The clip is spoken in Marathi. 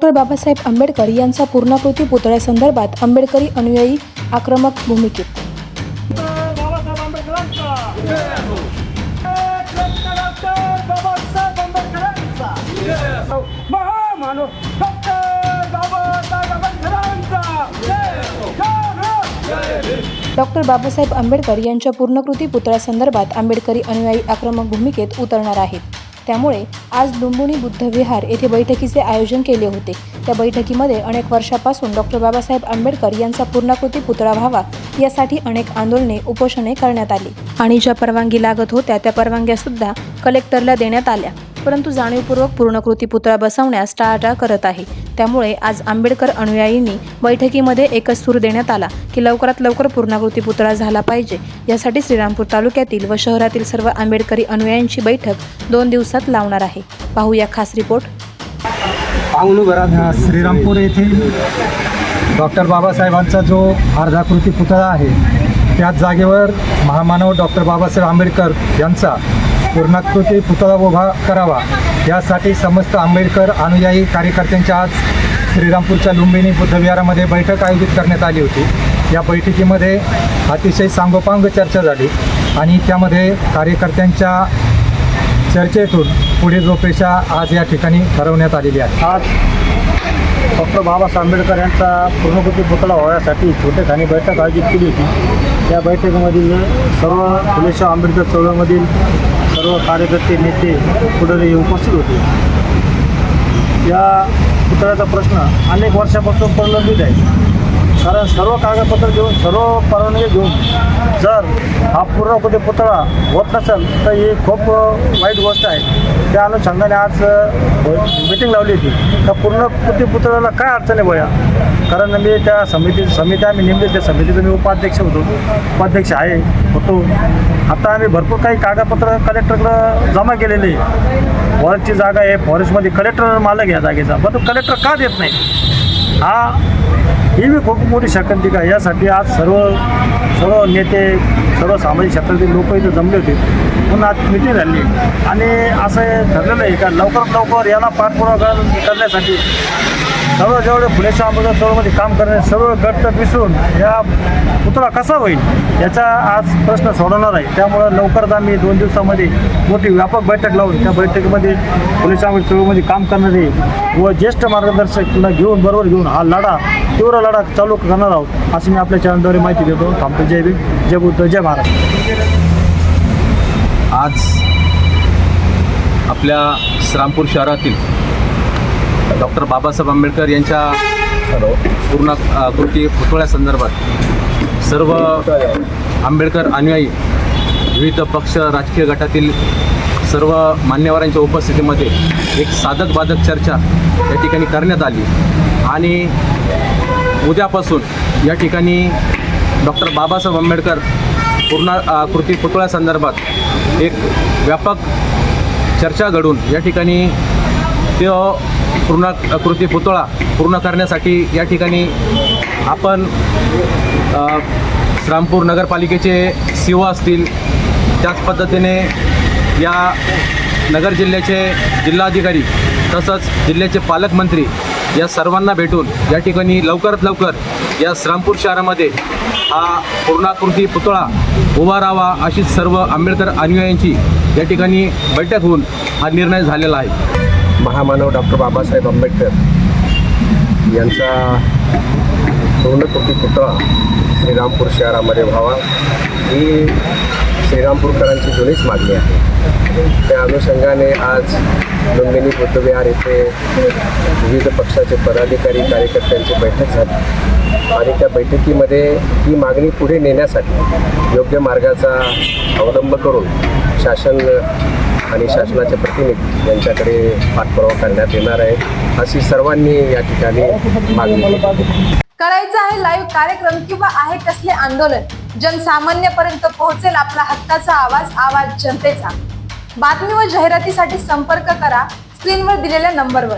डॉक्टर बाबासाहेब आंबेडकर यांचा पूर्णाकृती पुतळ्यासंदर्भात आंबेडकरी अनुयायी आक्रमक भूमिकेत। डॉक्टर बाबासाहेब आंबेडकर यांच्या पूर्णाकृती पुतळ्यासंदर्भात आंबेडकरी अनुयायी आक्रमक भूमिकेत उतरणार आहेत। त्यामुळे आज लुंबिनी बुद्ध विहार येथे बैठकीचे आयोजन केले होते। त्या बैठकीमध्ये अनेक वर्षापासून डॉक्टर बाबासाहेब आंबेडकर यांचा पूर्णाकृती पुतळा व्हावा यासाठी अनेक आंदोलने उपोषणे करण्यात आली आणि ज्या परवानगी लागत होत्या त्या परवानग्या सुद्धा कलेक्टरला देण्यात आल्या, परंतु जाणीवपूर्वक पूर्णाकृती पुतळा बसवण्यास टाळाटाळ करत आहे। त्यामुळे आज आंबेडकर अनुयायींनी बैठकीमध्ये एकच सूर देण्यात आला की लवकरात लवकर पूर्णाकृती पुतळा झाला पाहिजे। यासाठी श्रीरामपूर तालुक्यातील व शहरातील सर्व आंबेडकरी अनुयायींची बैठक 2 दिवसात लावणार आहे। पाहूया खास रिपोर्ट। श्रीरामपूर येथे डॉक्टर बाबासाहेबांचा जो अर्धाकृती पुतळा आहे त्याच जागेवर महामानव डॉक्टर बाबासाहेब आंबेडकर यांचा पूर्णाकृती पुतळा उभा करावा यासाठी समस्त आंबेडकर अनुयायी कार्यकर्त्यांच्या आज श्रीरामपूरच्या लुंबिनी बुद्ध विहारामध्ये बैठक आयोजित करण्यात आली होती। या बैठकीमध्ये अतिशय सांगोपांग चर्चा झाली आणि त्यामध्ये कार्यकर्त्यांच्या चर्चेतून पुढील रूपरेषा आज या ठिकाणी ठरवण्यात आलेली आहे। आज डॉक्टर बाबासाहेब आंबेडकर यांचा पूर्णाकृती पुतळा होण्यासाठी छोटेखानी बैठक आयोजित केली होती। या बैठकीमधील सर्व फुलेशाह आंबेडकर चळवळीमधील सर्व कार्यकर्ते नेते पुढारी उपस्थित होते। या पुतळ्याचा प्रश्न अनेक वर्षापासून प्रलंबित आहे, कारण सर्व कागदपत्र घेऊन सर्व परवानगी घेऊन जर हा पूर्णाकृती पुतळा होत नसेल तर ही खूप वाईट गोष्ट आहे। त्या अनुषंगाने आज मीटिंग लावली होती तर पूर्णाकृती पुतळ्याला काय अडचण आहे बया, कारण मी त्या समिती आम्ही नेमली, त्या समितीचा मी उपाध्यक्ष होतो। आता आम्ही भरपूर काही कागदपत्र कलेक्टरकडं जमा केलेले। फॉरेस्टची जागा आहे, फॉरेस्टमध्ये कलेक्टर मालक या जागेचा, पण कलेक्टर का देत नाही ही मी खूप मोठी शंका आहे। यासाठी आज सर्व नेते सर्व सामाजिक क्षेत्रातील लोक इथे जमले होते म्हणून आज मिटिंग झाली आणि असं ठरलेलं आहे का लवकरात लवकर याला पाठपुरावा करण्यासाठी सर्व जेवढे फुलेशाह आंबेडकर चळवळीमध्ये काम करणे सर्व गट विसरून या पुतळा कसा होईल याचा आज प्रश्न सोडवणार आहे। त्यामुळं लवकरच आम्ही 2 दिवसामध्ये मोठी व्यापक बैठक लावून त्या बैठकीमध्ये फुलेशाह आंबेडकर चळवळीमध्ये काम करणारे व ज्येष्ठ मार्गदर्शकांना बरोबर घेऊन हा तीव्र लढा चालू करणार आहोत अशी मी आपल्या चॅनलद्वारे माहिती देतो। थांबतो। जय भीम, जय बुद्ध, जय महाराष्ट्र। आज आपल्या श्रीरामपूर शहरातील डॉक्टर बाबासाहेब आंबेडकर यांच्या पूर्णाकृती पुतळ्यासंदर्भात सर्व आंबेडकर अनुयायी विविध पक्ष राजकीय गटातील सर्व मान्यवरांच्या उपस्थितीमध्ये एक साधक बाधक चर्चा या ठिकाणी करण्यात आली आणि उद्यापासून या ठिकाणी डॉक्टर बाबासाहेब आंबेडकर पूर्णाकृती पुतळ्यासंदर्भात एक व्यापक चर्चा घडून या ठिकाणी तो पूर्णाकृती पुतळा पूर्ण करण्यासाठी या ठिकाणी आपण श्रीरामपूर नगरपालिकेचे CO असतील, त्याच पद्धतीने या नगर जिल्ह्याचे जिल्हाधिकारी तसंच जिल्ह्याचे पालकमंत्री या सर्वांना भेटून या ठिकाणी लवकरात लवकर या श्रीरामपूर शहरामध्ये हा पूर्णाकृती पुतळा उभा राहावा अशी सर्व आंबेडकर अनुयायांची या ठिकाणी बैठक होऊन हा निर्णय झालेला आहे। महामानव डॉक्टर बाबासाहेब आंबेडकर यांचा पूर्णाकृती पुतळा श्रीरामपूर शहरामध्ये व्हावा ही श्रीरामपूरकरांची जुनीच मागणी आहे। त्या अनुषंगाने आज लुंबिनी बुद्ध विहार येथे विविध पक्षाचे पदाधिकारी कार्यकर्त्यांची बैठक झाली आणि त्या बैठकीमध्ये ही मागणी पुढे नेण्यासाठी योग्य मार्गाचा अवलंब करून शासन आणि शासनाचे प्रतिनिधी यांच्याकडे पाठपुरावा करण्यात येणार आहे अशी सर्वांनी या ठिकाणी मागणी केली। करायचं आहे लाईव्ह कार्यक्रम किंवा आहे कसले आंदोलन, जनसामान्यपर्यंत पोहोचेल आपला हक्काचा आवाज जनतेचा। बातमी व जाहिरातीसाठी संपर्क करा स्क्रीनवर दिलेल्या नंबरवर।